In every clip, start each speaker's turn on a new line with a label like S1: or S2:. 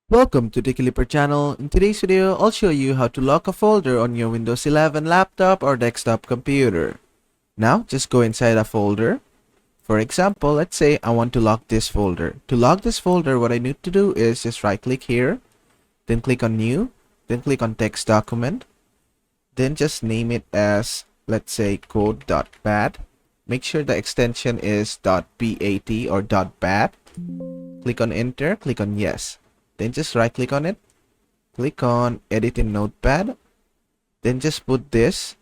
S1: Welcome to the Clipper channel. In today's video, I'll show you how to lock a folder on your Windows 11 laptop or desktop computer. Now, just go inside a folder. For example, let's say I want to lock this folder. To lock this folder, what I need to do is just right click here, then click on new, then click on text document, then just name it as, let's say, code.bat. Make sure the extension is .bat or .bat. Click on enter, click on yes. Then just right click on it, click on edit in notepad, then just put this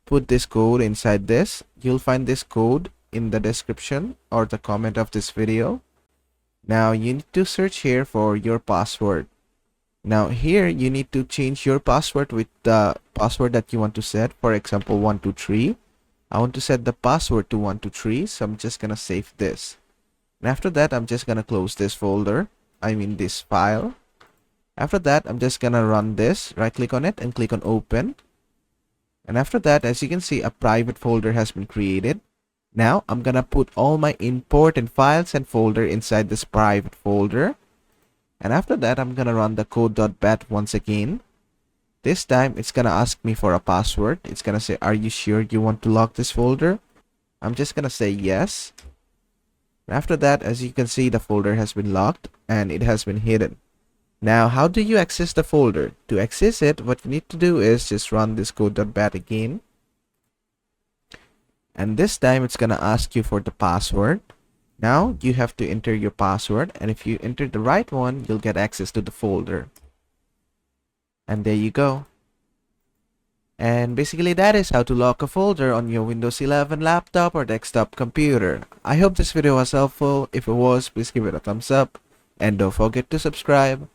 S1: code inside this. You'll find this code in the description or the comment of this video. Now you need to search here for your password. Now here you need to change your password with the password that you want to set. For example, 123. I want to set the password to 123, so I'm just gonna save this. And after that, I'm just gonna close this folder. This file. After that, I'm just gonna run this, right click on it and click on open. And after that, as you can see, a private folder has been created. Now I'm gonna put all my important files and folder inside this private folder. And after that, I'm gonna run the code.bat once again. This time it's gonna ask me for a password. It's gonna say, are you sure you want to lock this folder? I'm just gonna say yes. After that, as you can see, the folder has been locked and it has been hidden. Now, how do you access the folder? To access it, what you need to do is just run this code.bat again. And this time, it's going to ask you for the password. Now, you have to enter your password. And if you enter the right one, you'll get access to the folder. And there you go. And basically that is how to lock a folder on your Windows 11 laptop or desktop computer. I hope this video was helpful. If it was, please give it a thumbs up and don't forget to subscribe.